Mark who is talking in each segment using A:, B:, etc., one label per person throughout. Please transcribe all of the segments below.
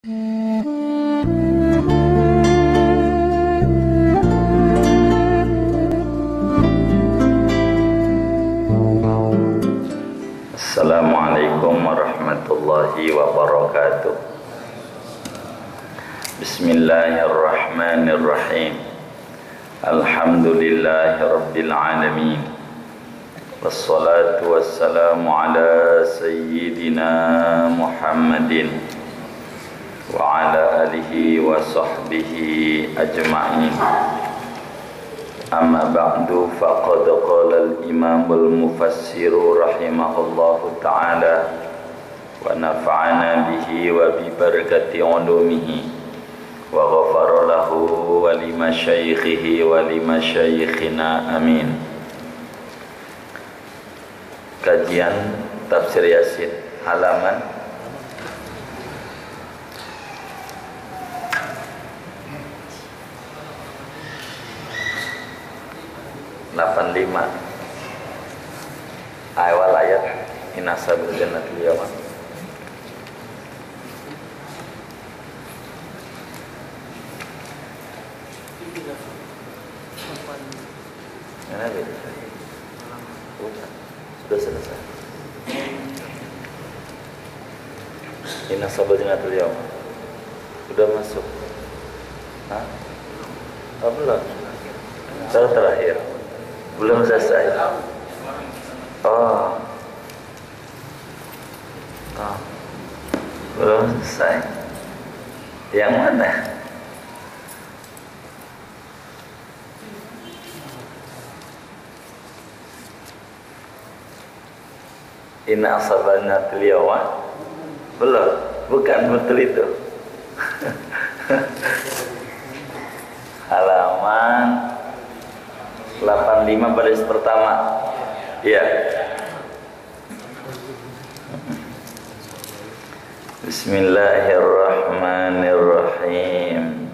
A: Assalamualaikum warahmatullahi wabarakatuh. Bismillahirrahmanirrahim. Alhamdulillahi rabbil alamin. Wassalatu wassalamu ala sayyidina Muhammadin wa ala alihi wa sahbihi ajma'in. Amma ba'du, faqad qala al-imam al-mufassir rahimahullahu ta'ala wa nafa'ana bihi wa bi barakati ulumihi wa ghafara lahu wa li masyaikhihi wa li masyaikhina, amin. Kajian tafsir Yasin halaman 85 awal ayat inna sabul jannatil yawma. Sudah selesai. Inna sabul jannatil yawma sudah masuk. Hah? Oh, belum. Salah terakhir. Belum selesai. Belum selesai. Yang mana? Inna asabana tilyawa. Belum. Bukan betul itu. Halaman 85 baris pertama. Iya. Bismillahirrahmanirrahim.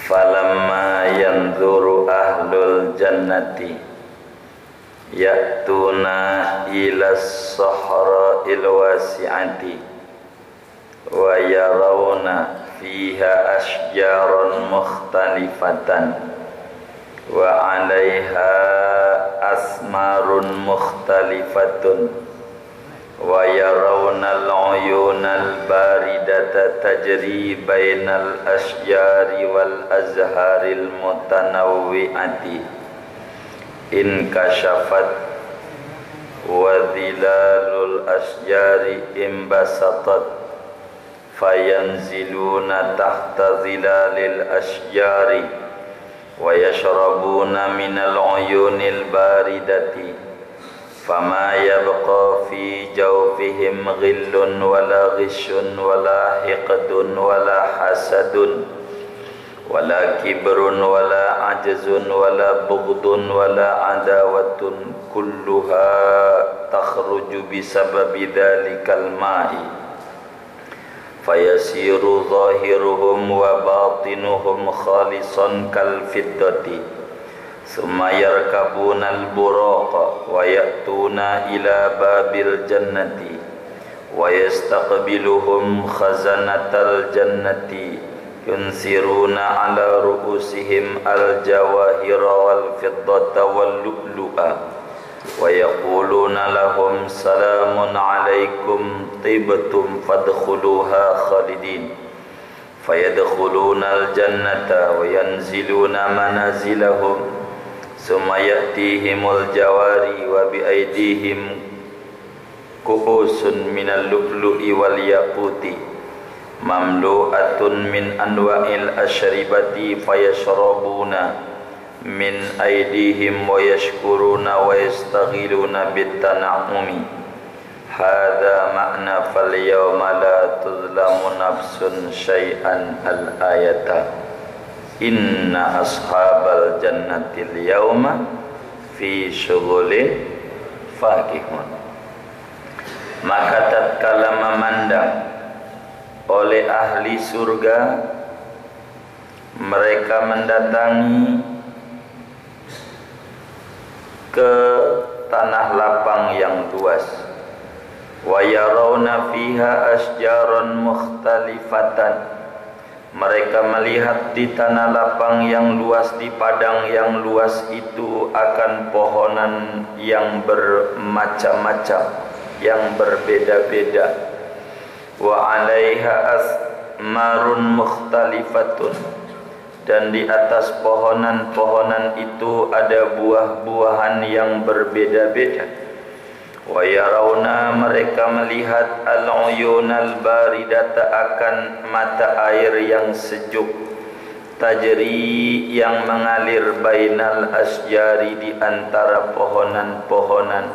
A: Falamma yanzuru ahlul jannati ya'tuna ila as-sahra'il wasi'ati wa yarawna fiha ashjaran mukhtalifatan wa 'alaiha asmarun mukhtalifatun wa yarawna al-'uyunal baridata tajri bainal asjari wal azharil mutanawwi'ati in kashafat wa dhilalul asjari imbasatat fayanziluna tahta dhilalil asjari wa yashrabuna minal uyunil baridati fama yabqa fi jawfihim ghillun wala ghishun wala hiqdun wala hasadun wala kibrun wala ajzun wala bughdun wala adawatun kulluha takhruju bisababi dhalikal ma'i fayasiru zahiruhum wa batinuhum khalisan kal fiddati summa yarkabuna al buraqa wa ya'tuna ila babil jannati wa yastaqbiluhum khazanatal jannati yunsiruna ala ru'usihim al jawahira wal fiddata wal lu'lu'a wa yaquluna lahum salamun alaikum tibtum fadkhuluha khalidin fayadkhuluna al-jannata wa yanziluna manazilahum summa ya'tihimul jawari wa biaydihim ku'usun minal lu'lu'i wal yaquti mamlu'atun min anwa'il ashribati fayashrabuna min aydihim wa yashkuruna wa yastaghiluna bitana'umi. Hadza ma'na fal yawma la tuzlamu nafsun syai'an al-ayata. Inna ashabal jannatil yawma fi syughulin fakihun. Maka tatkala memandang oleh ahli surga, mereka mendatangi ke tanah lapang yang luas, wa yarawna fiha asjaran mukhtalifatan. Mereka melihat di tanah lapang yang luas, di padang yang luas itu akan pohonan yang bermacam-macam, yang berbeda-beda. Wa 'alaiha asmarun mukhtalifatun, dan di atas pohonan-pohonan itu ada buah-buahan yang berbeda-beda. Wa yarawna, mereka melihat al-uyunal baridata, akan mata air yang sejuk, tajri, yang mengalir bainal asjari, di antara pohonan-pohonan,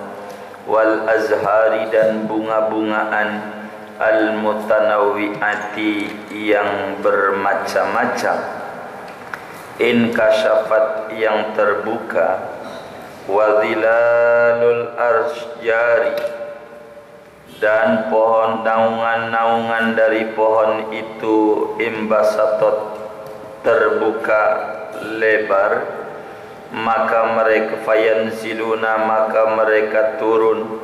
A: wal azhari, dan bunga-bungaan, al-mutanawwi'ati, yang bermacam-macam, inkashafat, yang terbuka, wa zilalul arsjari, dan pohon naungan-naungan dari pohon itu imbasatot, terbuka lebar. Maka mereka fayanziluna, maka mereka turun,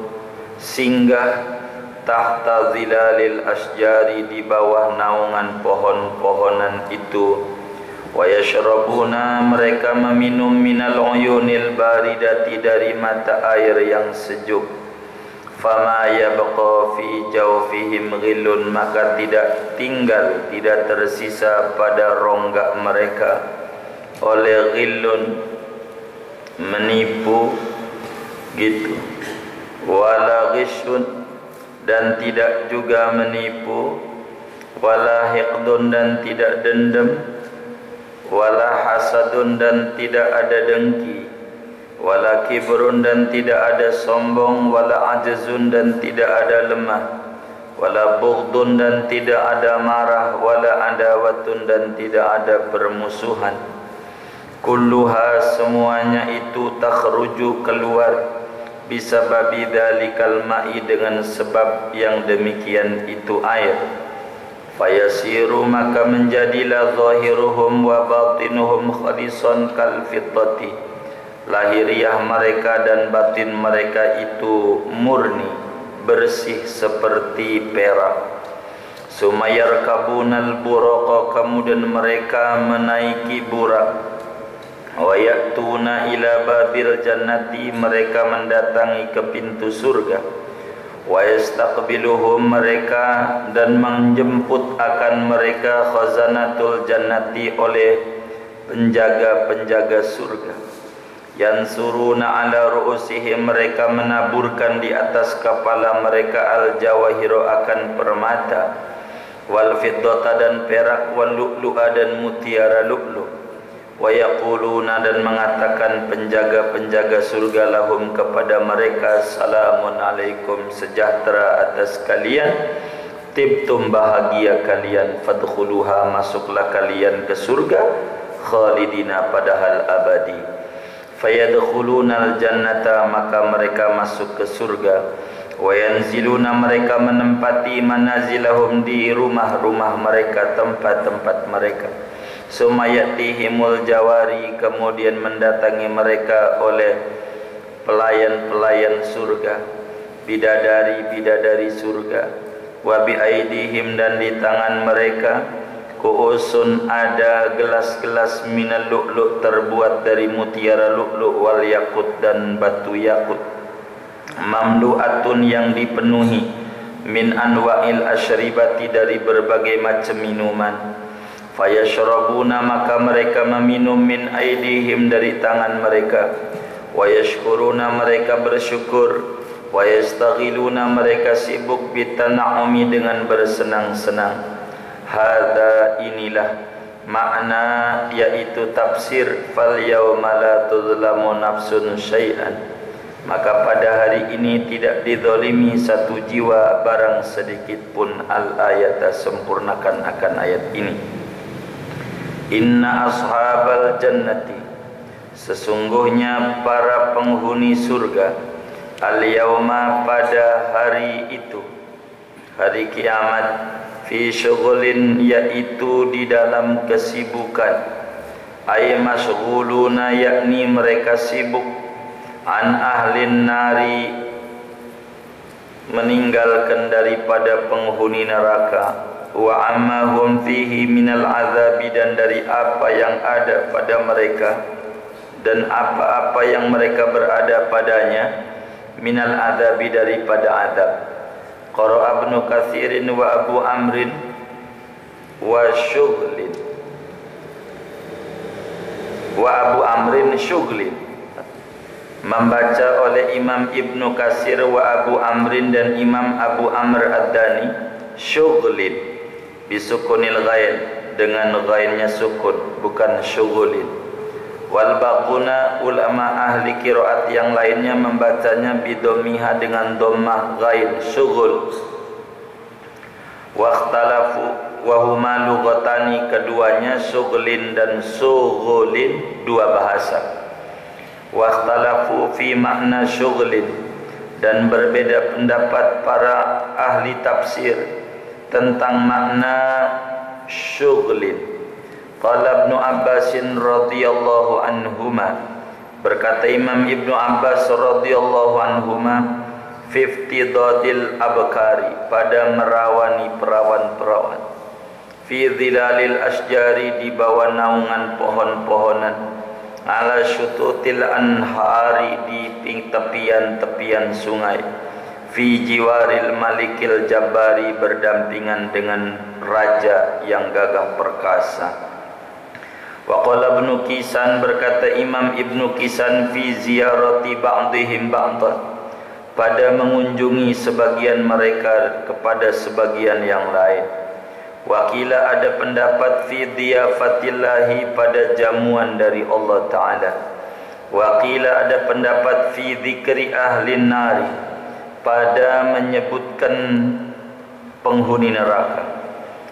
A: singgah, tahta zilalil asjari, di bawah naungan pohon-pohonan itu. Wa yashrabuna, mereka meminum minal uyunil baridati, dari mata air yang sejuk. Fama yabqa fi jawfihim ghillun, maka tidak tinggal, tidak tersisa pada rongga mereka oleh ghillun, menipu gitu, wala ghishun, dan tidak juga menipu, wala hiqdun, dan tidak dendam, wala hasadun, dan tidak ada dengki, wala kibrun, dan tidak ada sombong, wala ajzun, dan tidak ada lemah, wala bughdun, dan tidak ada marah, wala adawatun, dan tidak ada permusuhan. Kulluha, semuanya itu, takhruju, keluar, bisababi dzalikal ma'i, dengan sebab yang demikian itu air. Fayasiru, maka menjadilah zahiruhum wa batinuhum khalisan kal fiddati, lahiriah mereka dan batin mereka itu murni, bersih seperti perak. Sumayarkabunal buraqa, kemudian mereka menaiki burak. Wa ya'tuna ila babil jannati, mereka mendatangi ke pintu surga. Wa yastaqbiluhum, mereka, dan menjemput akan mereka, khazanatul jannati, oleh penjaga-penjaga surga. Yansuruna ala ru'usihim, mereka menaburkan di atas kepala mereka, al-jawahiru, akan permata, wal fiddata, dan perak, wal lu'lu'a, dan mutiara lu'lu'. Wa yaquluna, dan mengatakan penjaga-penjaga surga, lahum, kepada mereka, salamun alaikum, sejahtera atas kalian, tibtum, bahagia kalian, fadkhuluha, masuklah kalian ke surga, khalidina, padahal abadi. Fayadkhulunal jannata, maka mereka masuk ke surga. Wa yanziluna, mereka menempati manazilahum, di rumah-rumah mereka, tempat-tempat mereka. Sumayatihimul jawari, kemudian mendatangi mereka oleh pelayan-pelayan surga, bidadari-bidadari surga. Wa biaidihim, dan di tangan mereka, kuusun, ada gelas-gelas minal lu'lu', terbuat dari mutiara lu'lu', wal yakut, dan batu yakut, mamlu'atun, yang dipenuhi, min anwa'il asyribati, dari berbagai macam minuman. Fayashrabuna, maka mereka meminum, min aidihim, dari tangan mereka. Wa yashkuruna, mereka bersyukur. Wa yastaghiluna, mereka sibuk, bitana'umi, dengan bersenang-senang. Hadza, inilah makna, yaitu tafsir, fal yauma la tuzlamu nafsun syai'an, maka pada hari ini tidak dizalimi satu jiwa barang sedikit pun. Al-ayata, sempurnakan akan ayat ini. Inna ashabal jannati, sesungguhnya para penghuni surga, al-yauma, pada hari itu, hari kiamat, fi syughulin, yaitu di dalam kesibukan, ay masghuluna, yakni mereka sibuk, an ahlin nari, meninggalkan daripada penghuni neraka, wa ammahum fihi minal azabi, dan dari apa yang ada pada mereka dan apa-apa yang mereka berada padanya, minal azabi, daripada azab. Qara'a Ibnu Katsirin wa Abu Amrin wa Syughlin, wa Abu Amrin Syughlin, membaca oleh Imam Ibnu Katsir wa Abu Amrin dan Imam Abu Amr Ad-Dani, Syughlin bisukunil ghain, dengan ghainnya sukun, bukan syughulin. Wal baquna, ulama ahli qiraat yang lainnya membacanya bidomiha, dengan dhammah ghain, syughul. Wa ikhtalafu wa huma lughatani, keduanya syughlin dan sughulin, dua bahasa. Wa ikhtalafu fi makna syughlin, dan berbeda pendapat para ahli tafsir tentang makna syughlin. Qala Ibnu Abbas radhiyallahu anhuma, berkata Imam Ibnu Abbas radhiyallahu anhuma, fi iftidadil abkari, pada merawani perawan-perawan, fi dhilalil asjari, di bawah naungan pohon-pohonan, ala syututil anhari, di tepian-tepian sungai, fi jiwaril malikil jabbari, berdampingan dengan raja yang gagah perkasa. Wa qala Ibnu Kisan, berkata Imam Ibnu Kisan, fi ziyarati ba'dihim ba'dan, pada mengunjungi sebagian mereka kepada sebagian yang lain. Wakila, ada pendapat fi diyafatillahi, pada jamuan dari Allah Ta'ala. Wakila, ada pendapat fi dzikri ahlin nari, pada menyebutkan penghuni neraka,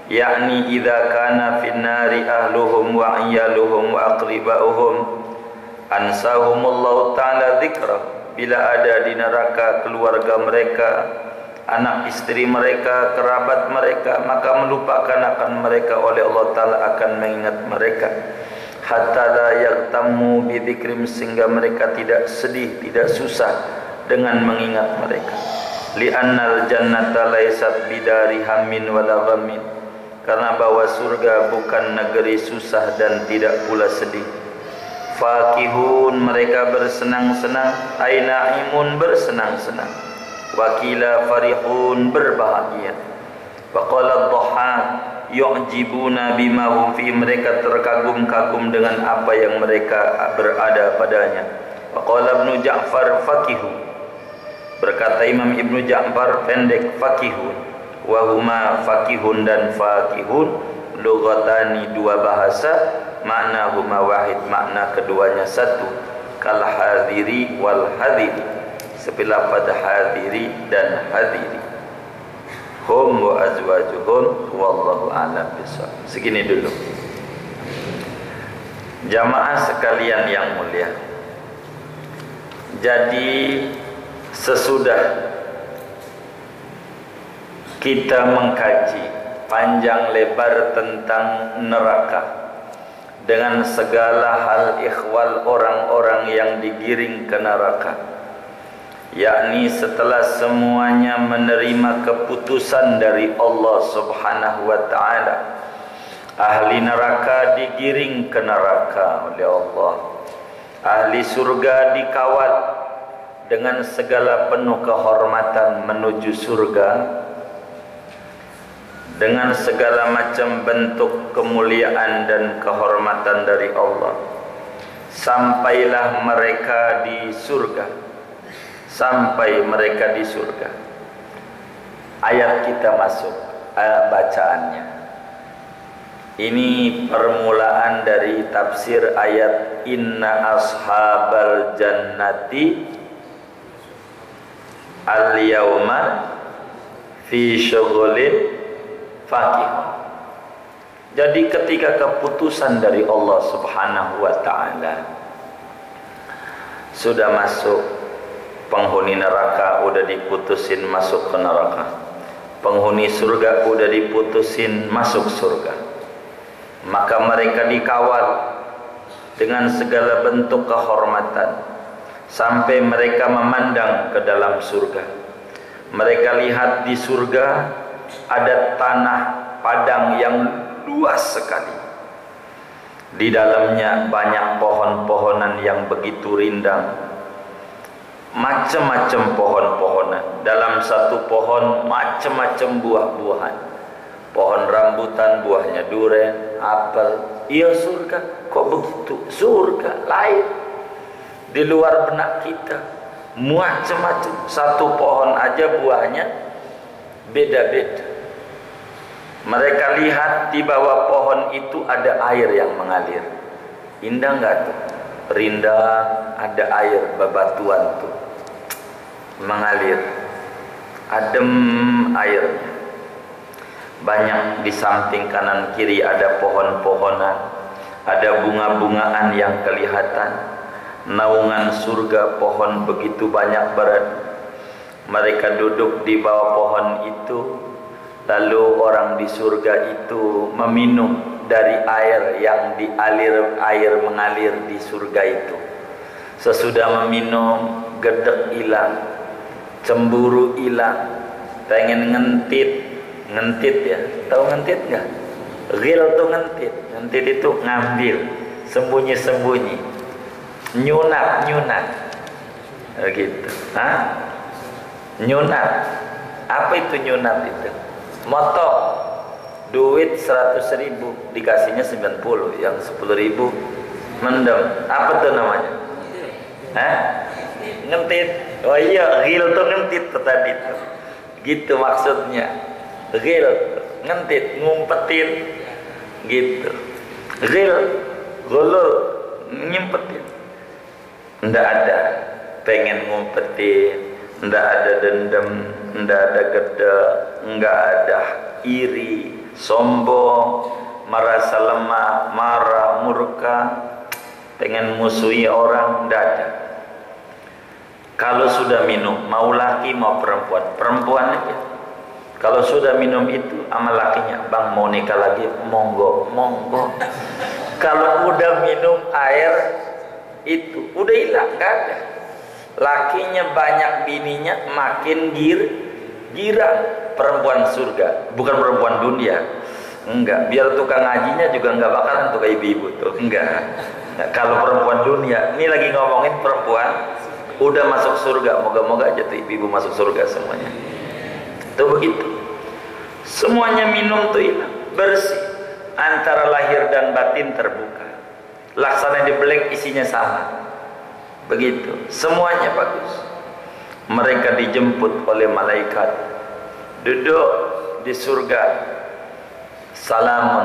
A: yakni idza kana fin nari ahluhum wa iyaluhum wa aqribauhum ansahumullahu ta'ala dzikra, bila ada di neraka keluarga mereka, anak istri mereka, kerabat mereka, maka melupakan akan mereka oleh Allah Ta'ala, akan mengingat mereka. Hatta la yaqtamu bidzikrim, sehingga mereka tidak sedih, tidak susah dengan mengingat mereka. Li'annal jannata laysat bidari hammin wala ghammin, karena bahwa surga bukan negeri susah dan tidak pula sedih. Fakihun, mereka bersenang-senang, ainaimun, bersenang-senang. Wakila farihun, berbahagia. Waqala ad-dhahhak, yu'jibuna bima hum fi, mereka terkagum-kagum dengan apa yang mereka berada padanya. Waqala Ibnu Ja'far fakihun, berkata Imam Ibnu Ja'far pendek, fakihun. Wa huma, fakihun dan fakihun, lughatani, dua bahasa, makna huma wahid, makna keduanya satu. Kal hadiri wal hadiri, seperti lafaz hadiri dan hadiri. Hum wa azwajuhum wallahu a'lam bishawab. Segini dulu. Jamaah sekalian yang mulia, jadi sesudah kita mengkaji panjang lebar tentang neraka dengan segala hal ikhwal orang-orang yang digiring ke neraka, yakni setelah semuanya menerima keputusan dari Allah Subhanahu wa ta'ala, ahli neraka digiring ke neraka oleh Allah, ahli surga dikawal dengan segala penuh kehormatan menuju surga, dengan segala macam bentuk kemuliaan dan kehormatan dari Allah. Sampailah mereka di surga, sampai mereka di surga. Ayat kita masuk, bacaannya. Ini permulaan dari tafsir ayat Inna ashabal jannati al-yawma fi syughulin fakih. Jadi ketika keputusan dari Allah Subhanahu wa ta'ala sudah masuk, penghuni neraka udah diputusin masuk ke neraka, penghuni surga udah diputusin masuk surga, maka mereka dikawal dengan segala bentuk kehormatan sampai mereka memandang ke dalam surga. Mereka lihat di surga ada tanah padang yang luas sekali. Di dalamnya banyak pohon-pohonan yang begitu rindang. Macam-macam pohon-pohonan. Dalam satu pohon macam-macam buah-buahan. Pohon rambutan buahnya durian, apel. Iya surga. Kok begitu? Surga lain. Di luar benak kita. Macam-macam. Satu pohon aja buahnya beda-beda. Mereka lihat di bawah pohon itu ada air yang mengalir. Indah enggak tuh? Rindang, ada air bebatuan tuh mengalir. Adem airnya. Banyak di samping kanan kiri ada pohon-pohonan, ada bunga-bungaan yang kelihatan. Naungan surga pohon begitu banyak berada. Mereka duduk di bawah pohon itu. Lalu orang di surga itu meminum dari air yang air mengalir di surga itu. Sesudah meminum, gedek hilang, cemburu hilang, pengen ngentit ya. Tahu ngentit nggak? Ghil tuh ngentit. Ngentit itu ngambil, sembunyi-sembunyi, nyunat, gitu. Hah? Nyunat. Apa itu nyunat itu? Motong duit 100.000 dikasihnya 90, yang 10.000 mendem. Apa tuh namanya? Hah? Ngentit. Oh iya, ghil tuh ngentit tuh tadi tuh. Gitu maksudnya. Ghil, ngentit, ngumpetin. Gitu. Ghil, gulul, nyimpetin. Nggak ada pengen ngumpetin. Nggak ada dendam, nggak ada gedek, nggak ada iri, sombong, merasa lemah, marah, murka, pengen musuhi orang, nggak ada. Kalau sudah minum, mau laki mau perempuan, perempuan aja. Kalau sudah minum itu sama lakinya, bang mau nikah lagi, monggo, monggo. Kalau udah minum air itu, udah hilang, nggak ada. Lakinya banyak, bininya makin girang. Perempuan surga, bukan perempuan dunia. Enggak, biar tukang ngajinya juga enggak bakalan tuh kayak ibu-ibu tuh. Enggak. Nah, kalau perempuan dunia, ini lagi ngomongin perempuan udah masuk surga. Moga-moga aja tuh ibu-ibu masuk surga semuanya. Tuh begitu. Semuanya minum tuh hilang, bersih. Antara lahir dan batin terbuka. Laksana dibelek isinya sama. Begitu, semuanya bagus. Mereka dijemput oleh malaikat, duduk di surga. Salamun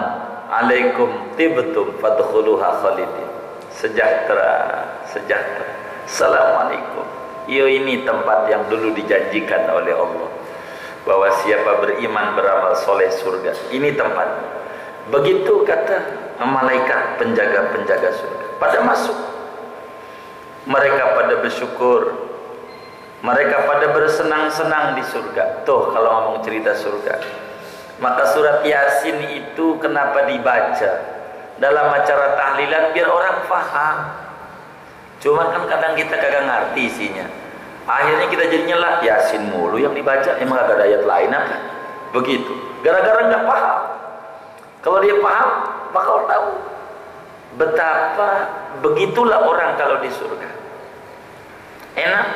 A: alaikum tibtum fadkhuluha khalidin. Sejahtera, sejahtera. Assalamualaikum. Yo, ini tempat yang dulu dijanjikan oleh Allah, bahwa siapa beriman beramal soleh surga. Ini tempat. Begitu kata malaikat penjaga-penjaga surga. Pada masuk. Mereka pada bersyukur, mereka pada bersenang-senang di surga. Tuh kalau ngomong cerita surga, maka surat Yasin itu kenapa dibaca dalam acara tahlilan? Biar orang paham. Cuman kan kadang kita kagak ngerti isinya. Akhirnya kita jadi nyela, Yasin mulu yang dibaca, emang gak ada ayat lain apa? Begitu. Gara-gara nggak paham. Kalau dia paham, bakal tahu betapa begitulah orang kalau di surga. Enak.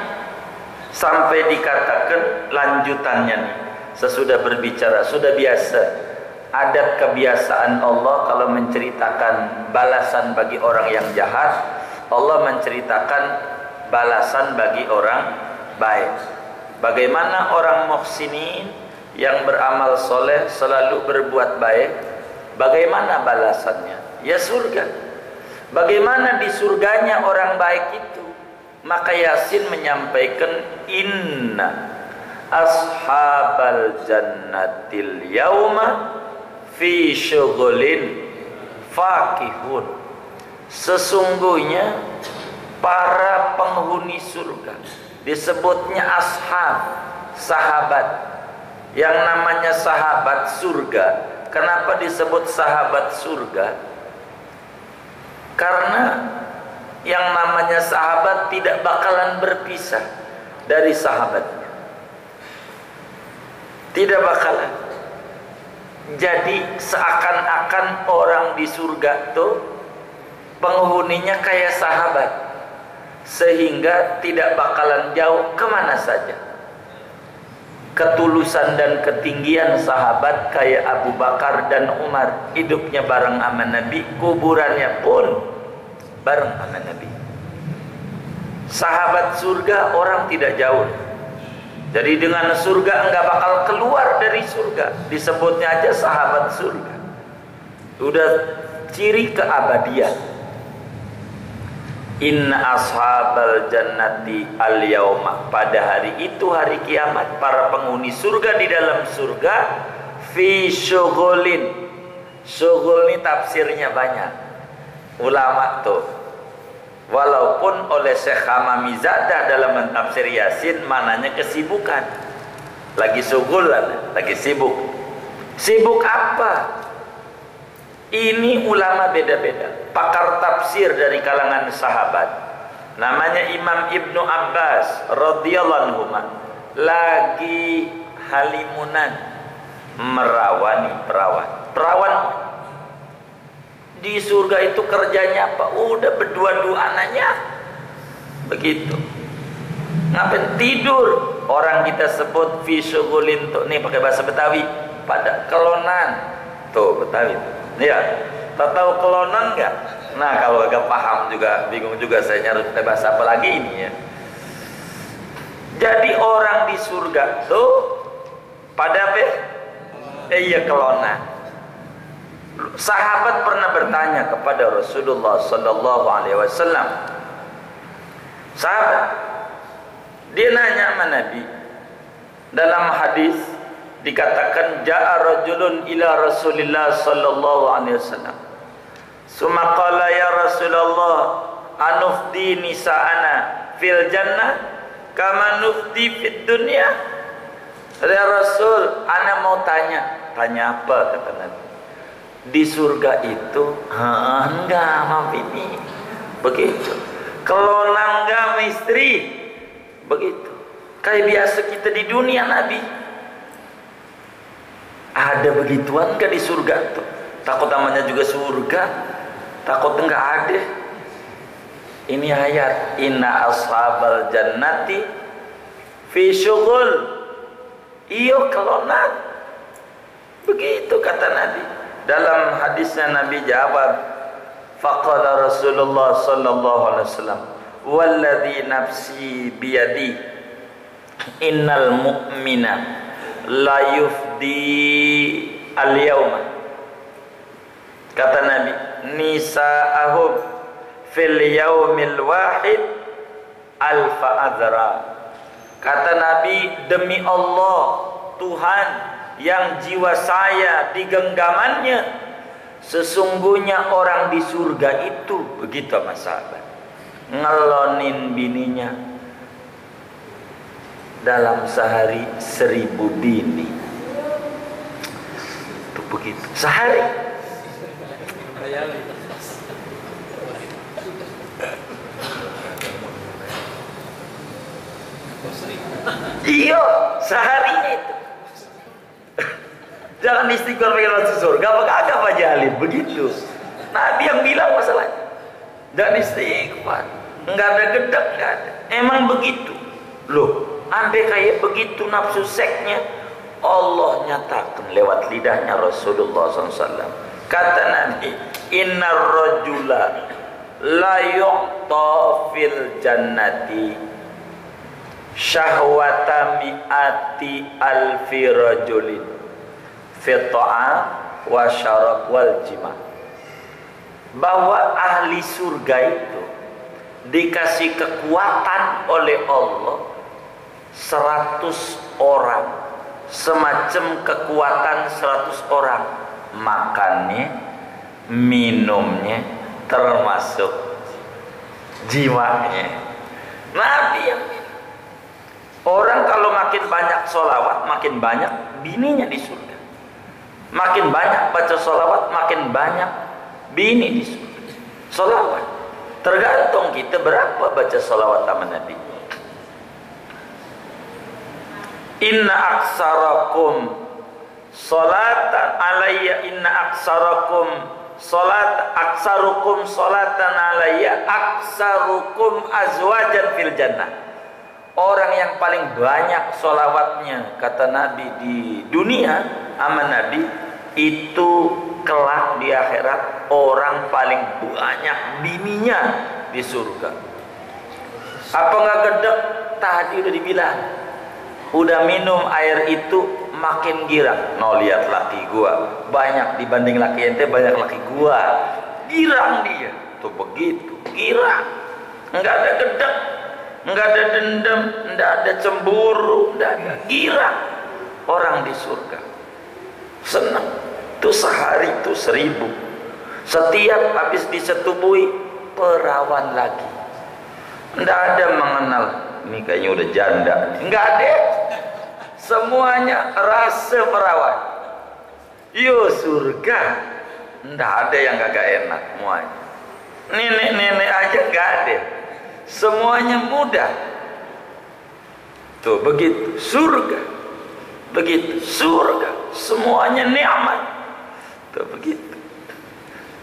A: Sampai dikatakan lanjutannya nih, sesudah berbicara, sudah biasa. Adat kebiasaan Allah kalau menceritakan balasan bagi orang yang jahat, Allah menceritakan balasan bagi orang baik. Bagaimana orang muhsinin yang beramal soleh selalu berbuat baik, bagaimana balasannya? Ya surga. Bagaimana di surganya orang baik itu? Maka Yasin menyampaikan inna ashabal jannatil yauma fi syughulin fakihun. Sesungguhnya para penghuni surga, disebutnya ashab, sahabat. Yang namanya sahabat surga, kenapa disebut sahabat surga? Karena yang namanya sahabat tidak bakalan berpisah dari sahabatnya. Tidak bakalan. Jadi seakan-akan orang di surga tuh penghuninya kayak sahabat, sehingga tidak bakalan jauh kemana saja. Ketulusan dan ketinggian sahabat kayak Abu Bakar dan Umar, hidupnya bareng sama Nabi, kuburannya pun bareng sama Nabi. Sahabat surga orang tidak jauh. Jadi dengan surga enggak bakal keluar dari surga. Disebutnya aja sahabat surga. Udah ciri keabadian. Inna ashabal jannati al-yauma, pada hari itu, hari kiamat, para penghuni surga di dalam surga fi syughulin. Syughul ini tafsirnya banyak ulama tuh. Walaupun oleh Syekh Hamamizadah dalam mentafsir Yasin mananya kesibukan. Lagi syughulan, lagi sibuk. Sibuk apa? Ini ulama beda-beda. Pakar tafsir dari kalangan sahabat, namanya Imam Ibnu Abbas radhiyallahu anhu, lagi halimunan merawani perawan. Di surga itu kerjanya apa? Udah berdua-dua anaknya. Begitu. Ngapain tidur? Orang kita sebut fi syughulin tuh, nih pakai bahasa Betawi, pada kelonan. Tuh Betawi tuh. Ya, tahu kelonan enggak? Nah, kalau agak paham juga, bingung juga saya nyari bahasa apa lagi ini ya. Jadi orang di surga tuh pada apa? Iya, kelonan. Sahabat pernah bertanya kepada Rasulullah sallallahu alaihi wasallam. Sahabat, dia nanya sama Nabi. Dalam hadis dikatakan ja'a rajulun ila Rasulillah sallallahu alaihi wasallam. Summa qala ya Rasulullah, anufdi nisa'ana fil jannah kama nufdi fid dunya. Ya Rasul, ana mau tanya apa kata Nabi? Di surga itu enggak sama bini, begitu. Kelonan enggak sama istri, begitu. Kayak biasa kita di dunia Nabi. Ada begituan enggak di surga tuh? Takut namanya juga surga, takut enggak ada. Ini ayat inna ashabal jannati fi syughul. Iyo kelonan. Begitu kata Nabi. Dalam hadisnya Nabi jawab, faqala Rasulullah sallallahu alaihi wasallam, walladzi nafsi biyadi innal mu'mina la yufdi al-yawma. Kata Nabi, nisa'ahum fil yawmil wahid alfa azra. Kata Nabi, demi Allah Tuhan yang jiwa saya di genggamannya, sesungguhnya orang di surga itu, begitu sama sahabat, ngelonin bininya dalam sehari 1000 bini. Itu begitu sehari. Iya, seharinya itu. Jangan istighfar pengen masuk surga, apa kagak Pak Jalil? Begitu. Nabi yang bilang masalahnya. Jangan istighfar. Enggak ada gedek, enggak ada. Emang begitu. Loh, sampai kayak begitu nafsu seksnya Allah nyatakan lewat lidahnya Rasulullah SAW. Kata Nabi, innar rajula la yu'ta fil jannati syahwata mi'ati alfi rajulin fita'a wa syarab wal jima. Bahwa ahli surga itu dikasih kekuatan oleh Allah 100 orang, semacam kekuatan 100 orang, makannya, minumnya, termasuk jiwanya. Nabi yang orang kalau makin banyak sholawat, makin banyak bininya di surga. Makin banyak baca sholawat, makin banyak bini di surga. Sholawat tergantung kita berapa baca sholawat sama Nabi. Inna aksarakum salatan alayya, inna aksarukum salatan alayya aksarukum azwajan fil jannah. Orang yang paling banyak solawatnya, kata Nabi, di dunia sama Nabi, itu kelak di akhirat orang paling banyak bininya di surga. Apa nggak gedek? Tadi udah dibilang, udah minum air itu makin girang. No, lihat laki gua banyak dibanding laki ente, banyak laki gua, girang dia tuh, begitu girang, nggak ada gedek, nggak ada dendam, nggak ada cemburu, nggak ada, girang. Orang di surga senang tuh, sehari tuh 1000, setiap habis disetubuhi perawan lagi. Nggak ada mengenal ini kayaknya udah janda, nggak ada, semuanya rasa perawan. Yo surga, nggak ada yang kagak enak, semuanya nenek-nenek aja nggak ada, semuanya mudah. Tuh begitu surga, begitu surga, semuanya nikmat. Tuh begitu.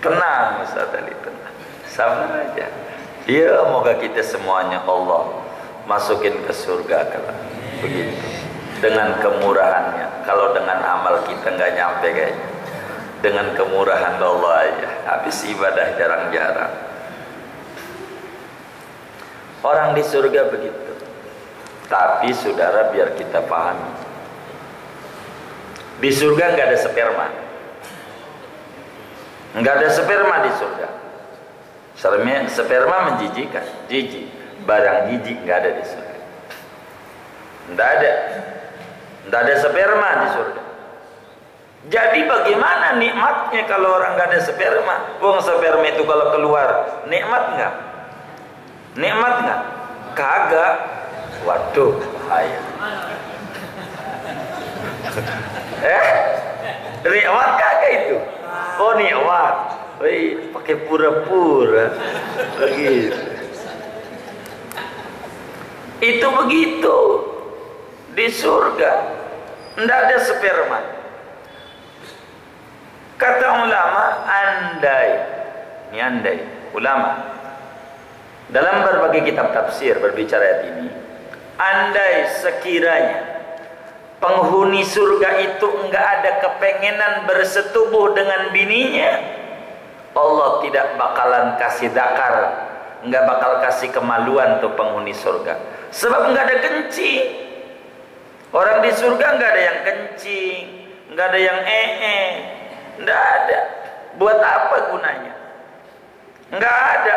A: Tenang Ustaz Ali, tenang, sabar aja. Ya, moga kita semuanya Allah masukin ke surga kelak. Begitu, dengan kemurahannya. Kalau dengan amal kita nggak nyampe kayaknya. Dengan kemurahan Allah aja, habis ibadah jarang-jarang. Orang di surga begitu. Tapi saudara, biar kita pahami, di surga nggak ada sperma, nggak ada sperma di surga. Sperma menjijikan, jijik, barang jijik nggak ada di surga. Nggak ada sperma di surga. Jadi bagaimana nikmatnya kalau orang nggak ada sperma? Wong sperma itu kalau keluar nikmat nggak? Nikmat nggak? Kagak. Waduh, bahaya. Nikmat kagak itu? Oh nikmat. Wih, pakai pura-pura begitu. Itu begitu di surga, ndak ada sperma. Kata ulama, andai ulama dalam berbagai kitab tafsir berbicara ayat ini, andai sekiranya penghuni surga itu enggak ada kepengenan bersetubuh dengan bininya, Allah tidak bakalan kasih dakar, enggak bakal kasih kemaluan tuh penghuni surga. Sebab enggak ada kencing. Orang di surga enggak ada yang kencing, enggak ada yang enggak ada. Buat apa gunanya? Enggak ada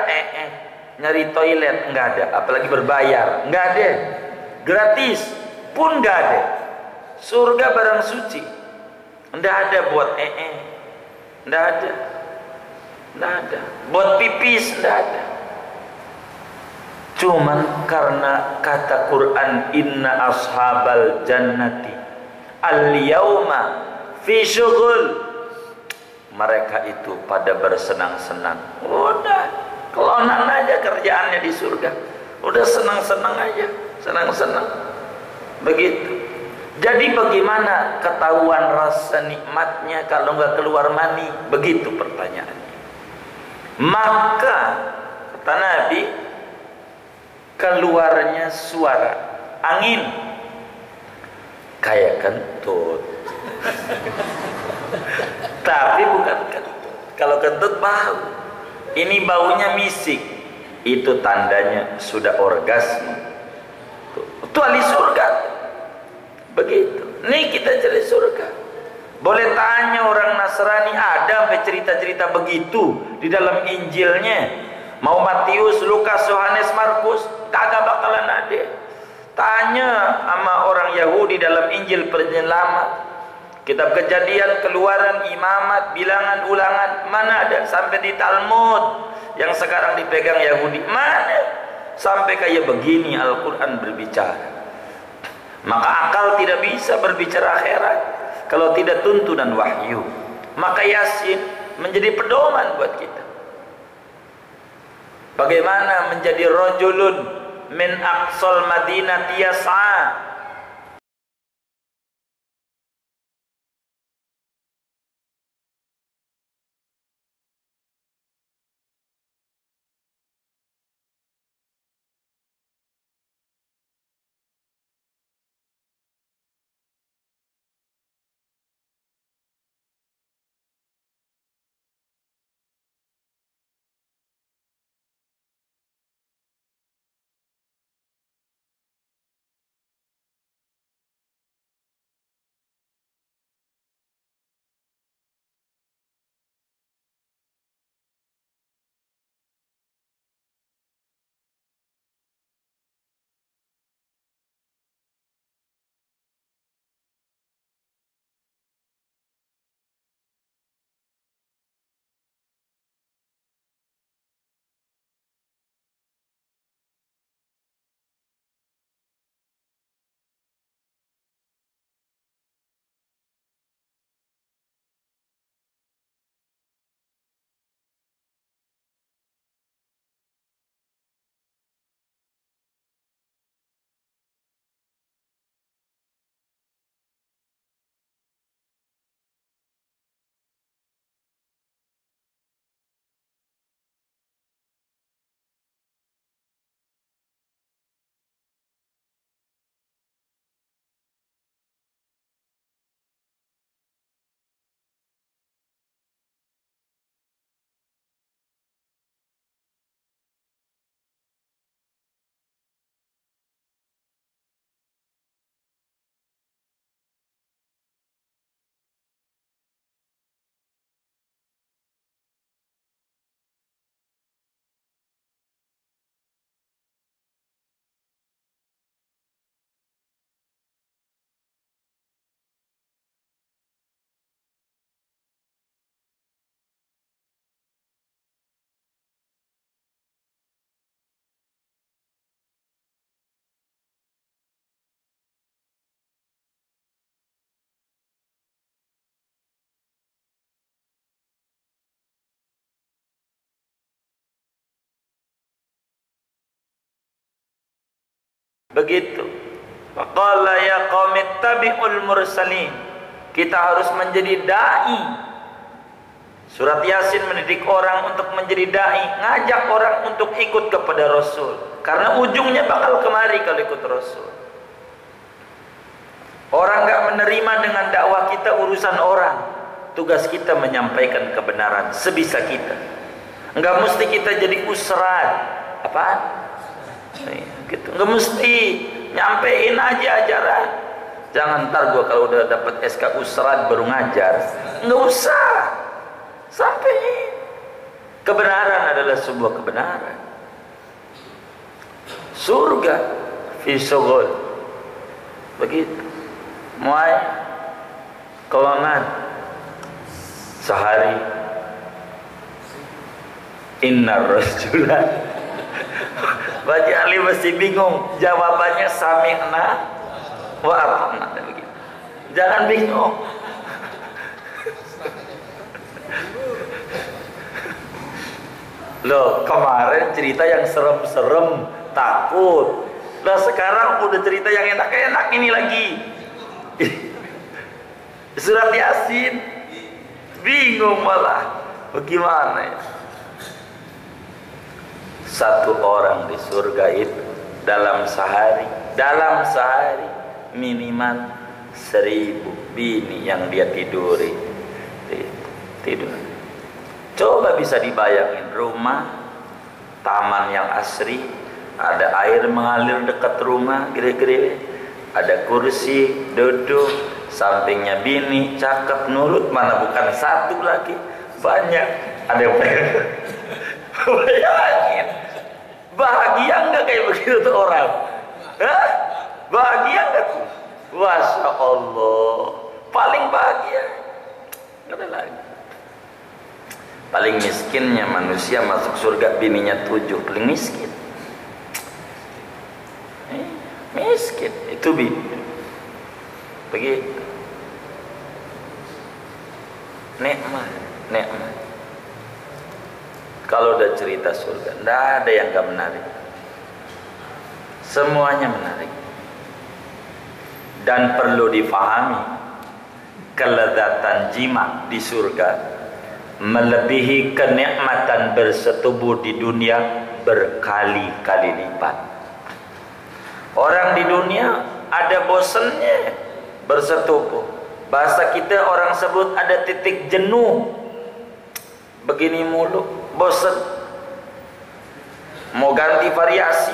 A: nyari toilet enggak ada, apalagi berbayar, enggak ada. Gratis pun enggak ada. Surga barang suci. Enggak ada buat enggak ada. Enggak ada. Buat pipis enggak ada. Cuman karena kata Quran, inna ashabal jannati al-yauma fi syughul, mereka itu pada bersenang-senang. Udah kelonan aja kerjaannya di surga, udah senang-senang aja, senang-senang begitu. Jadi bagaimana ketahuan rasa nikmatnya kalau nggak keluar mani? Begitu pertanyaannya. Maka kata Nabi, keluarnya suara angin kayak kentut. Tapi bukan kentut. Kalau kentut bau, ini baunya misik, itu tandanya sudah orgasme. Itu ahli surga. Begitu. Nih kita cari surga. Boleh tanya orang Nasrani, ada sampai cerita-cerita begitu di dalam Injilnya. Mau Matius, Lukas, Yohanes, Markus, kagak bakalan ada. Tanya sama orang Yahudi dalam Injil Perjanjian Lama, kitab Kejadian, Keluaran, Imamat, Bilangan, Ulangan, mana ada? Sampai di Talmud yang sekarang dipegang Yahudi, mana? Sampai kayak begini Al-Quran berbicara. Maka akal tidak bisa berbicara akhirat kalau tidak tuntunan wahyu. Maka Yasin menjadi pedoman buat kita. Bagaimana menjadi rajulun min aqsal madinati yas'a Begitu. Faqala ya qaumi ittabi'ul mursalin. Kita harus menjadi dai. Surat Yasin mendidik orang untuk menjadi dai, ngajak orang untuk ikut kepada Rasul. Karena ujungnya bakal kemari kalau ikut Rasul. Orang gak menerima dengan dakwah kita urusan orang. Tugas kita menyampaikan kebenaran sebisa kita. Enggak mesti kita jadi usrad. Apaan? Gitu. Enggak mesti nyampein aja ajaran. Jangan ntar gua kalau udah dapat SK usrad baru ngajar. Enggak usah. Sampein. Kebenaran adalah sebuah kebenaran. Surga fi syughul. Begitu. Muai keuangan sehari innar rajula. Baca Ali masih bingung jawabannya sami'na wa ata'na begitu. Jangan bingung. Loh, kemarin cerita yang serem-serem, takut. Lah sekarang udah cerita yang enak-enak ini lagi. Surat Yasin. Bingung malah. Bagaimana ya? Satu orang di surga itu dalam sehari minimal 1000 bini yang dia tidur. Coba bisa dibayangin rumah taman yang asri, ada air mengalir dekat rumah, gede-gede, ada kursi duduk, sampingnya bini cakep nurut, mana bukan satu lagi, banyak. Ada yang bayangin, bahagia nggak kayak begitu tuh orang? Hah? Bahagia nggak tuh? Masya Allah, paling bahagia. Nggak ada lagi. Paling miskinnya manusia masuk surga bininya 7, paling miskin. Miskin itu begitu. Nikmat. Kalau udah cerita surga, nggak ada yang nggak menarik. Semuanya menarik. Dan perlu difahami, kelezatan jima di surga melebihi kenikmatan bersetubuh di dunia berkali-kali lipat. Orang di dunia ada bosennya bersetubuh. Bahasa kita orang sebut ada titik jenuh. Begini mulu, bosen. Mau ganti variasi,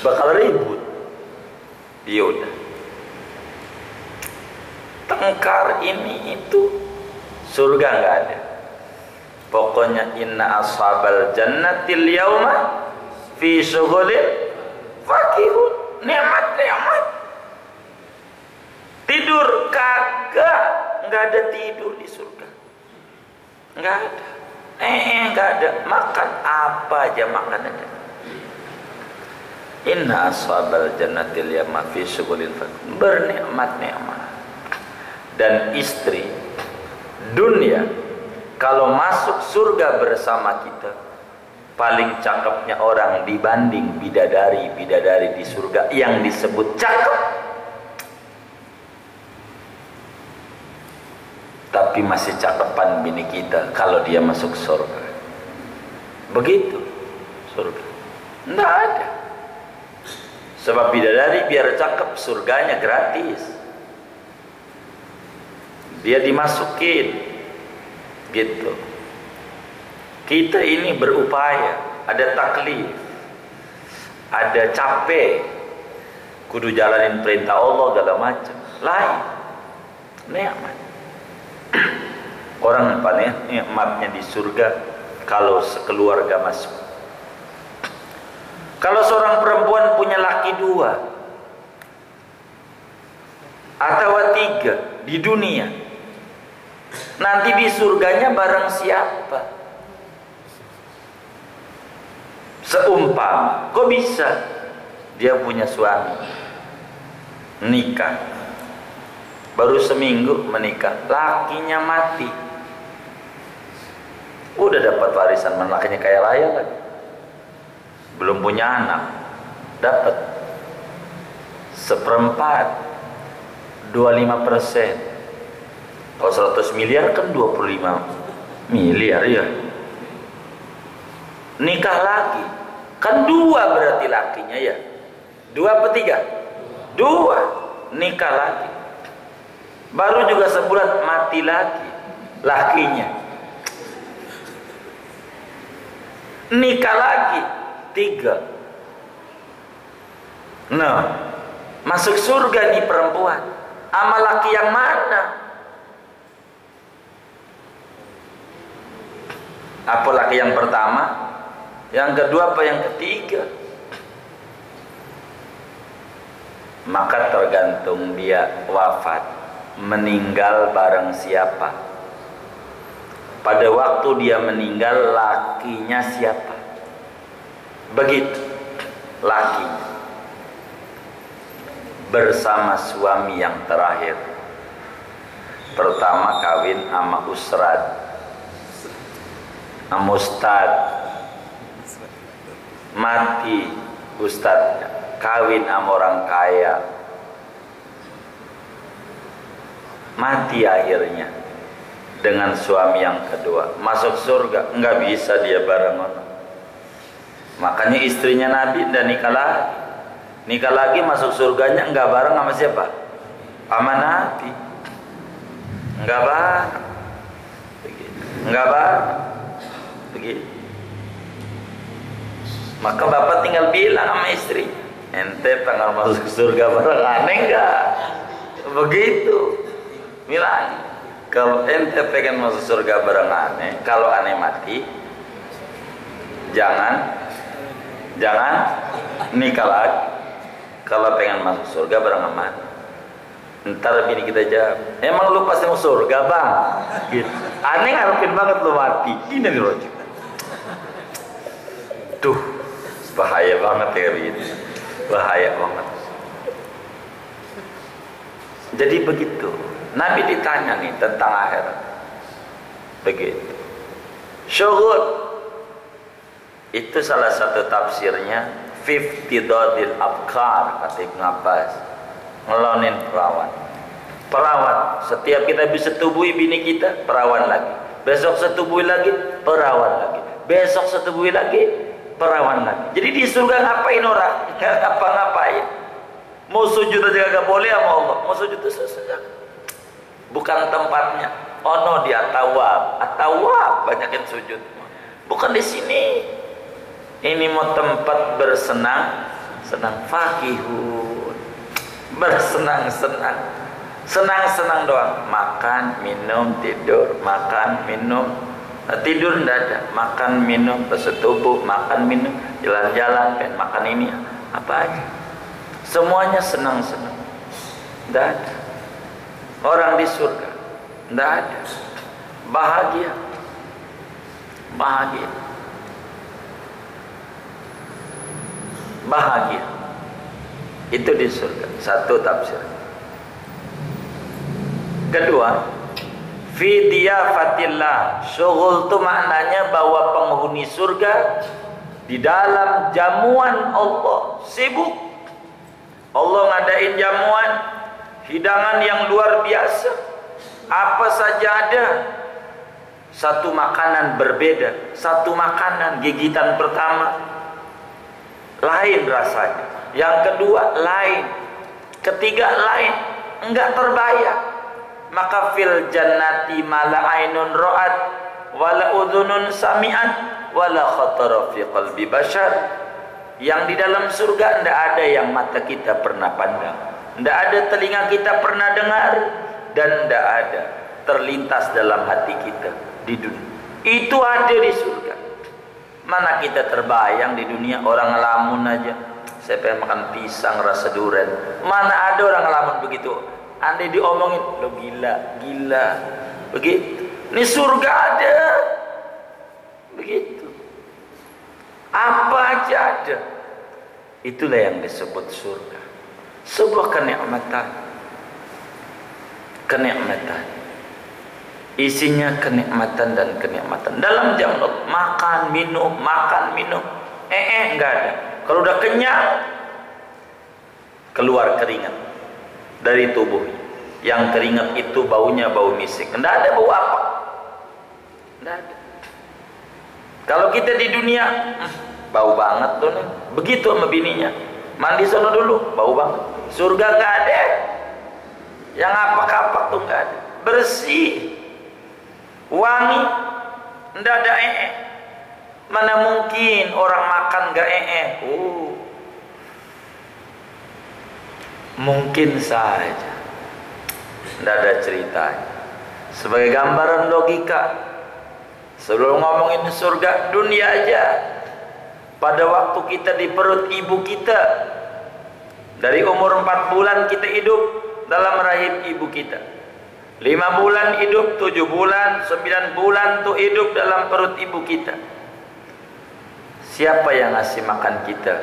A: bakal ribut. Yaudah. Tengkar ini itu, surga nggak ada. Pokoknya inna ashabal jannatil yauma fi syughulin fakihun. Nikmat. Tidur kagak, nggak ada tidur di surga. Nggak ada. Nggak ada. Makan apa aja makanannya. Inna ashabal jannatil yauma fi syughulin fakihun. Bernikmat-nikmat. Dan istri dunia kalau masuk surga bersama kita, paling cakepnya orang dibanding bidadari di surga yang disebut cakep, tapi masih cakepan bini kita kalau dia masuk surga. Begitu surga. Nggak ada. Sebab bidadari biar cakep, surganya gratis. Dia dimasukin gitu. Kita ini berupaya, ada taklif, ada capek, kudu jalanin perintah Allah segala macam. Lain nikmat. Orang apa nih nikmatnya di surga kalau sekeluarga masuk. Kalau seorang perempuan punya laki 2 atau 3 di dunia, nanti di surganya bareng siapa? Seumpama, kok bisa dia punya suami, nikah, baru seminggu menikah, lakinya mati, udah dapat warisan, lakinya kaya raya kan, belum punya anak, dapat seperempat, 25%. Kalau 100 miliar kan 25 miliar ya. Nikah lagi kan 2 berarti lakinya ya. 2 apa 3? 2. Nikah lagi. Baru juga sebulan mati lagi lakinya. Nikah lagi 3. Nah, masuk surga nih perempuan. Sama laki yang mana? Apa laki yang pertama? Yang kedua apa yang ketiga? Maka tergantung dia wafat, meninggal bareng siapa. Pada waktu dia meninggal, lakinya siapa? Begitu, lakinya bersama suami yang terakhir. Pertama kawin sama usrat, sama ustad, mati ustadnya, kawin sama orang kaya, mati akhirnya dengan suami yang kedua. Masuk surga nggak bisa dia bareng orang. Makanya istrinya Nabi dan nikah lagi masuk surganya nggak bareng sama siapa? Sama Nabi. Nggak bareng, begitu. Nggak bareng, begitu. Maka bapak tinggal bilang sama istri, ente pengen masuk surga bareng aneh nggak? Begitu. Bilang, kalau ente pengen masuk surga bareng aneh, kalau aneh mati, jangan nikah lagi. Kalau pengen masuk surga bareng aman. Ntar bini kita jawab, emang lu pasti mau surga bang? Gitu. Aneh ngarepin banget lu mati. Ini nih Rojo. Tuh, bahaya banget ya gitu. Bahaya banget. Jadi begitu. Nabi ditanya nih tentang akhirat. Begitu. Syuhud. Itu salah satu tafsirnya 50 dodil abkar, kata Ibn Abbas. Ngelonin perawan. Setiap kita bisa tubuhi bini kita, perawan lagi. Besok setubuhi lagi, perawan lagi. Besok setubuhi lagi, perawan lagi. Jadi di surga ngapain orang? Gak ngapa-ngapain. Mau sujud aja gak boleh sama Allah. Mau sujud itu susah. Bukan tempatnya. Oh no, di atawab banyakin sujud. Bukan di sini. Ini mau tempat bersenang, fakihun, bersenang-senang, senang-senang doang. Makan, minum, tidur, makan, minum. Tidur ndak ada, makan, minum, bersetubuh, makan, minum, jalan-jalan, pengen makan ini, apa aja. Semuanya senang-senang. Ndak ada. Orang di surga ndak ada. Bahagia. Itu di surga. Satu tafsir. Kedua, fi diyafatillah. Syughul itu maknanya bahwa penghuni surga di dalam jamuan Allah, sibuk. Allah ngadain jamuan, hidangan yang luar biasa. Apa saja ada. Satu makanan berbeda, satu makanan gigitan pertama lain rasanya, yang kedua lain, ketiga lain, enggak terbayang. Maka fil jannati mala ainun ra'at wala udhunun sami'at wala khatara fi qalbi bashar. Yang di dalam surga enggak ada yang mata kita pernah pandang, enggak ada telinga kita pernah dengar, dan enggak ada terlintas dalam hati kita di dunia. Itu ada di surga. Mana kita terbayang di dunia orang ngelamun aja, saya pengen makan pisang rasa durian. Mana ada orang ngelamun begitu? Andai diomongin, lo gila. Begitu. Ini surga ada. Begitu. Apa aja ada. Itulah yang disebut surga. Sebuah kenikmatan. Isinya kenikmatan dan kenikmatan. Dalam jam makan minum. Enggak ada. Kalau udah kenyang, keluar keringat dari tubuh. Yang keringat itu baunya bau misik. Tidak ada bau apa? Tidak ada. Kalau kita di dunia, bau banget tuh nih. Begitu sama bininya. Mandi sono dulu, bau banget. Surga nggak ada. Yang apa-apa tuh nggak ada. Bersih, wangi, tidak ada Mana mungkin orang makan nggak mungkin saja. Tidak ada ceritanya. Sebagai gambaran logika, sebelum ngomongin surga, dunia aja. Pada waktu kita di perut ibu kita, dari umur 4 bulan kita hidup dalam rahim ibu kita. 5 bulan hidup, 7 bulan, 9 bulan tuh hidup dalam perut ibu kita. Siapa yang ngasih makan kita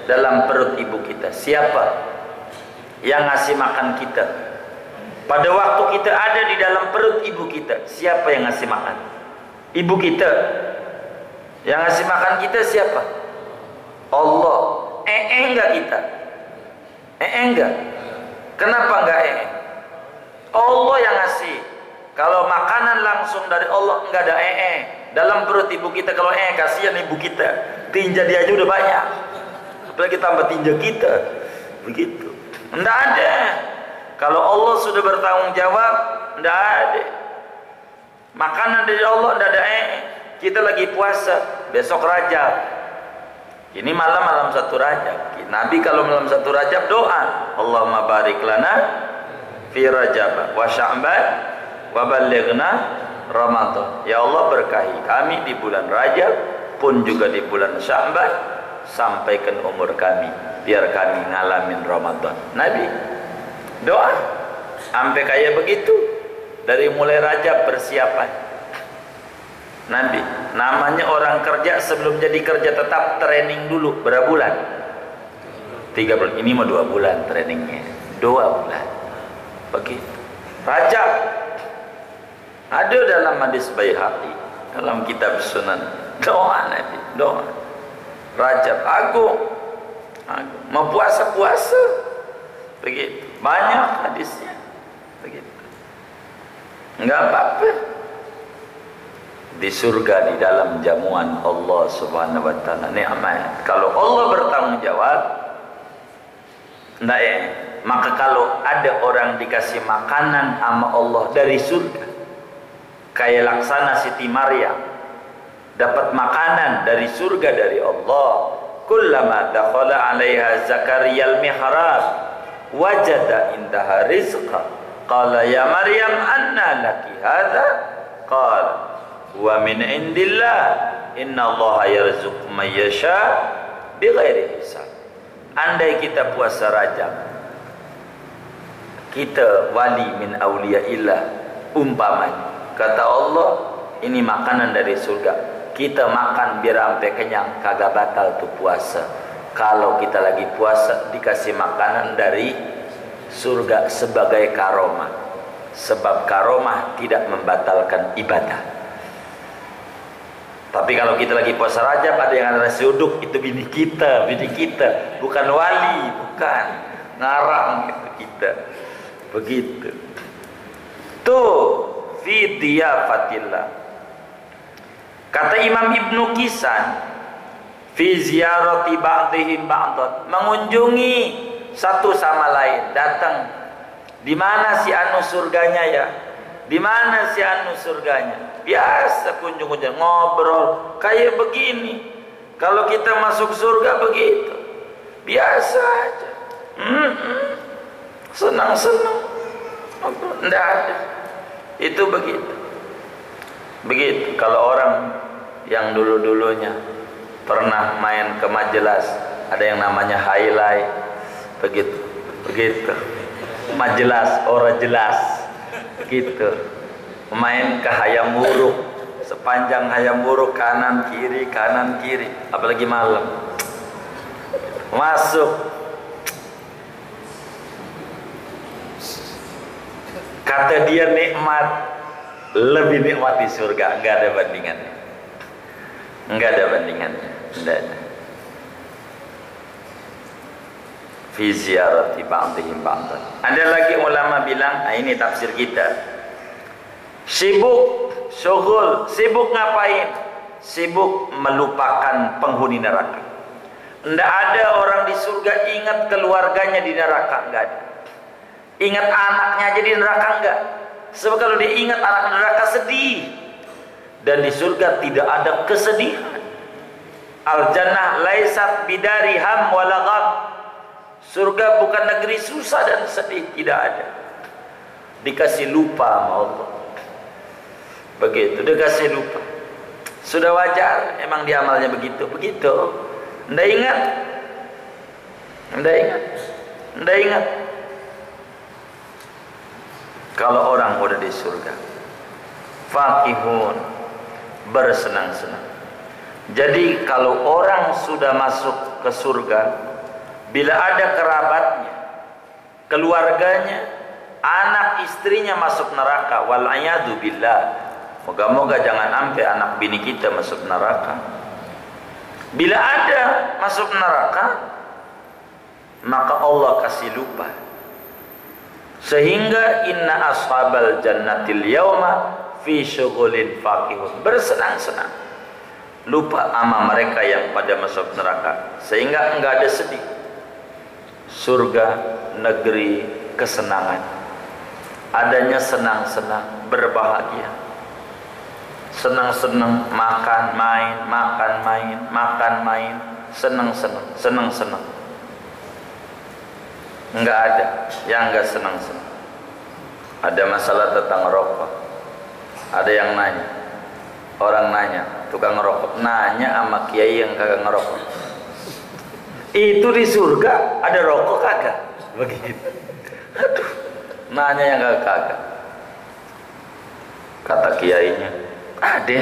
A: dalam perut ibu kita? Siapa yang ngasih makan kita? Pada waktu kita ada di dalam perut ibu kita, siapa yang ngasih makan? Ibu kita. Yang ngasih makan kita siapa? Allah. Enggak kita? Enggak. Kenapa enggak Allah yang ngasih. Kalau makanan langsung dari Allah, enggak ada dalam perut ibu kita. Kalau kasihan ibu kita, tinja dia aja udah banyak, apalagi tambah tinja kita. Begitu. Enggak ada. Kalau Allah sudah bertanggung jawab, enggak ada. Makanan dari Allah enggak ada. Kita lagi puasa, besok Rajab. Ini malam 1 Rajab. Nabi kalau malam 1 Rajab doa, Allahumma barik lana fi Rajab wa Sya'ban wa balighna Ramadan. Ya Allah, berkahi kami di bulan Rajab pun juga di bulan Sya'ban, sampaikan umur kami biar kami ngalamin Ramadan. Nabi doa sampai kayak begitu. Dari mulai Rajab persiapan. Nabi, namanya orang kerja sebelum jadi kerja tetap training dulu. Berapa bulan? 3 bulan. Ini mau 2 bulan trainingnya. 2 bulan. Begitu. Rajab ada dalam hadis Baihaqi, dalam kitab Sunan. Doa Nabi, doa. Rajab agung. Mau puasa. Begitu. Banyak hadisnya. Begitu. Enggak apa-apa. Di surga, di dalam jamuan Allah Subhanahu wa taala, nikmat. Kalau Allah bertanggung jawab, maka kalau ada orang dikasih makanan sama Allah dari surga, kayak laksana Siti Maryam dapat makanan dari surga dari Allah. Kullama dakhala 'alaiha Zakaria al-mihrab wajada indaha rizqa qala ya Maryam anna laki hadza qala wa min indillah innallaha yarzuqu man yasha bighairi hisab. Andai kita puasa Rajab, kita wali min auliyaillah, umpamanya kata Allah ini makanan dari surga, kita makan biar sampai kenyang, kagak batal tuh puasa. Kalau kita lagi puasa dikasih makanan dari surga sebagai karomah, sebab karomah tidak membatalkan ibadah. Tapi kalau kita lagi puasa Rajab, ada yang ada nasi uduk, itu bini kita, bukan wali, bukan ngarang gitu kita. Begitu. Tuh fi diyafatillah. Kata Imam Ibnu Kisan, fi ziyarati ba'dihim ba'dan, mengunjungi satu sama lain, datang. Di mana si anu surganya ya? Di mana si anu surganya? Biasa kunjung-kunjung ngobrol kayak begini. Kalau kita masuk surga begitu, biasa aja. Senang-senang. Enggak ada. Itu begitu. Begitu. Kalau orang yang dulu-dulunya pernah main ke majelis, ada yang namanya highlight, begitu. Majelis, orang jelas, gitu. Main ke hayam buruk, sepanjang hayam buruk kanan kiri, apalagi malam. Masuk. Kata dia nikmat, lebih nikmat di surga, enggak ada bandingannya. Enggak ada bandingannya. Enggak ada. fi ziyarati ba'dihim ba'dan. Ada lagi ulama bilang, ini tafsir kita. Sibuk, syughul, sibuk ngapain? Sibuk melupakan penghuni neraka. Tidak ada orang di surga ingat keluarganya di neraka, enggak ada. Ingat anaknya aja di neraka, enggak. Sebab kalau dia ingat anak neraka sedih. Dan di surga tidak ada kesedihan. Al-jannah laisat bidari ham wala gham. Surga bukan negeri susah dan sedih, tidak ada. Dikasih lupa sama Allah. Begitu, dikasih lupa. Sudah wajar, emang dia amalnya begitu. Nggak ingat. Kalau orang udah di surga, fakihun, bersenang-senang. Jadi kalau orang sudah masuk ke surga, bila ada kerabatnya, keluarganya, anak istrinya masuk neraka, wal'ayadu billah. Moga-moga jangan sampai anak bini kita masuk neraka. Bila ada masuk neraka, maka Allah kasih lupa. Sehingga inna ashabal jannatil yauma fi syughulin faqihun, bersenang-senang, lupa ama mereka yang pada masuk neraka, sehingga enggak ada sedih. Surga negeri kesenangan, adanya senang-senang, berbahagia, senang-senang, makan main, senang-senang. Enggak ada yang enggak senang-senang. Ada masalah tentang rokok, ada yang nanya, orang nanya, tukang ngerokok nanya sama kiai yang kagak ngerokok, itu di surga ada rokok kagak? Begitu. Aduh, nanya yang kagak. Kata kiainya, ada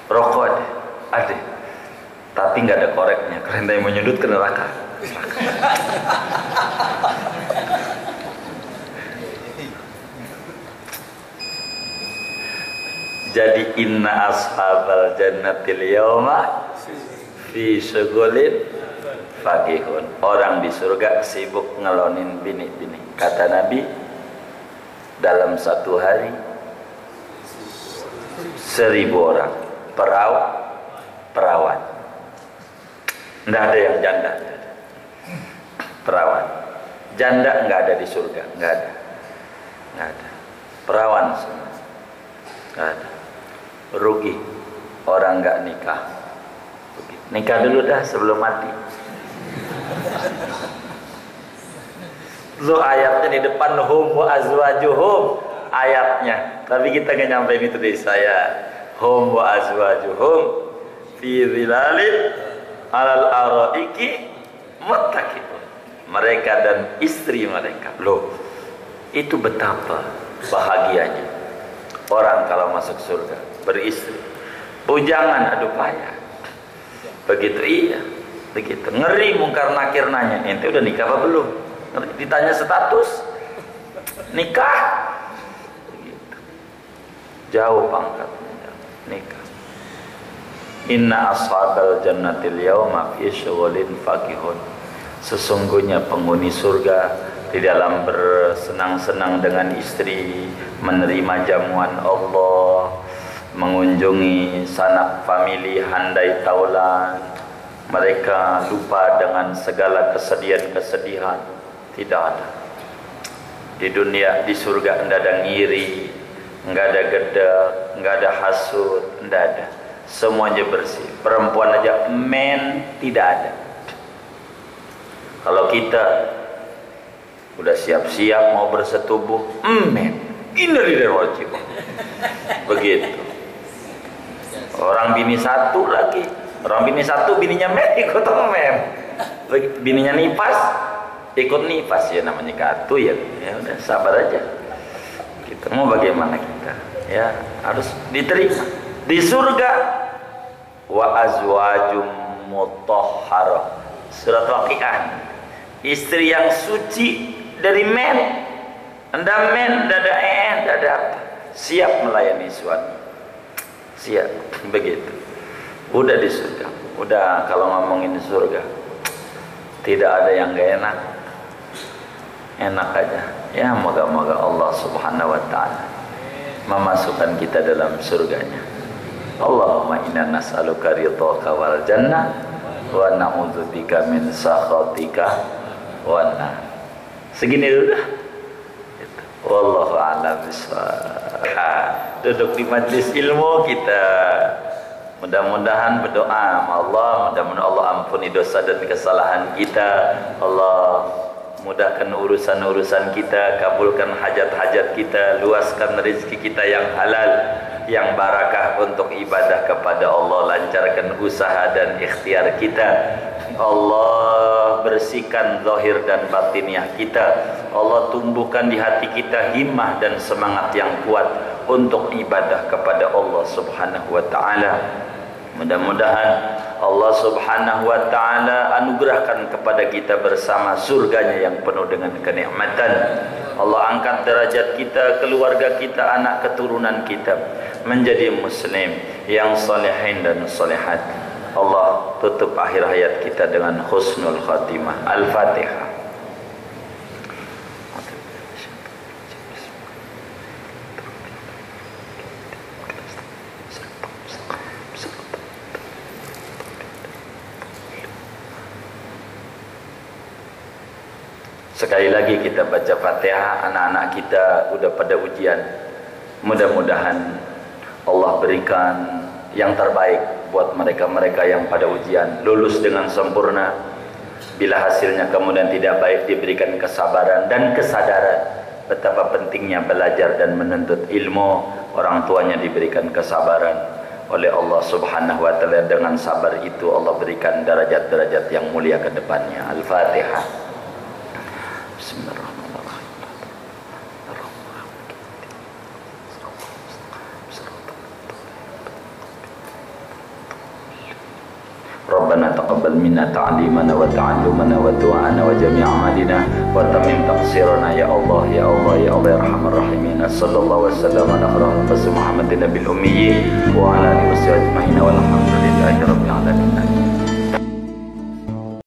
A: rokok, ada, tapi nggak ada koreknya karena yang menyundut ke neraka. Jadi inna ashabal jannatil yauma fi syughulin faqihun. Orang di surga sibuk ngelonin bini-bini. Kata Nabi, dalam satu hari 1000 orang perawan. Tidak ada yang janda. Perawan. Janda enggak ada di surga, enggak ada. Perawan semua. Enggak ada. Rugi orang enggak nikah. Nikah dulu dah sebelum mati. Lo ayatnya di depan, hum wa azwajuhum ayatnya, tapi kita nggak nyampein itu dari saya. Hum wa azwajuhum fi zilalin alal araiki muttaqin. Mereka dan istri mereka. Loh, itu betapa bahagianya orang kalau masuk surga beristri. Bujangan aduh payah. Begitu, iya, begitu. Ngeri mungkar nakir nanya, ente udah nikah apa belum? Ditanya status nikah, begitu. Jauh pangkatnya, nikah. Inna ashabal jannatil yauma fi syughulin faqihun. Sesungguhnya penghuni surga di dalam bersenang-senang dengan istri, menerima jamuan Allah, mengunjungi sanak famili handai taulan. Mereka lupa dengan segala kesedihan-kesedihan. Tidak ada. Di dunia, di surga tidak ada ngiri, enggak ada gedek, enggak ada hasud, enggak ada. Semuanya bersih. Perempuan aja men tidak ada. Kalau kita udah siap-siap mau bersetubuh, men, innalillahi wa inna ilaihi raji'un. Begitu. Orang bini satu lagi, orang bini satu, bininya men ikut men, bininya nipas ikut nipas, ya namanya katu ya. Ya udah sabar aja. Kita mau bagaimana kita? Ya harus diterima. Di surga wa azwajum mutahharah. Surat Waqiah. Istri yang suci dari men. Anda men, dada dada apa? Siap melayani suami. Siap, begitu. Udah di surga. Udah kalau ngomongin surga. Tidak ada yang gak enak. Enak aja. Ya, moga-moga Allah Subhanahu wa ta'ala memasukkan kita dalam surganya. Allahumma inna nas'aluka ridhaka wal jannah wa na'udzubika min sakhatika wan nar. Segini dulu dah. Wallahu a'lam bishawab. Duduk di majlis ilmu kita, mudah-mudahan berdoa sama Allah, mudah-mudahan Allah ampuni dosa dan kesalahan kita. Allah mudahkan urusan-urusan kita, kabulkan hajat-hajat kita, luaskan rezeki kita yang halal, yang barakah untuk ibadah kepada Allah, lancarkan usaha dan ikhtiar kita. Allah bersihkan zahir dan batiniah kita. Allah tumbuhkan di hati kita himmah dan semangat yang kuat untuk ibadah kepada Allah Subhanahu wa ta'ala. Mudah-mudahan Allah Subhanahu wa ta'ala anugerahkan kepada kita bersama surganya yang penuh dengan kenikmatan. Allah angkat derajat kita, keluarga kita, anak keturunan kita menjadi muslim yang salihin dan salihat. Allah tutup akhir hayat kita dengan husnul khatimah. Al-Fatihah. Sekali lagi kita baca Fatihah. Anak-anak kita udah pada ujian. Mudah-mudahan Allah berikan yang terbaik buat mereka-mereka yang pada ujian, lulus dengan sempurna. Bila hasilnya kemudian tidak baik, diberikan kesabaran dan kesadaran betapa pentingnya belajar dan menuntut ilmu. Orang tuanya diberikan kesabaran oleh Allah Subhanahu wa ta'ala. Dengan sabar itu Allah berikan derajat-derajat yang mulia ke depannya. Al-Fatihah. Bismillahirrahmanirrahim. Rabbana taqabbal minna ta'limana wa ta'allumana wa du'ana wa jami' a'malina wa tamim taqsirana ya Allah ya Allah ya Allah ya arhamar rahimin. Sallallahu wasallam ala Muhammadin nabiyil ummi wa ala alihi wasahbihi ajma'in walhamdulillahi rabbil alamin.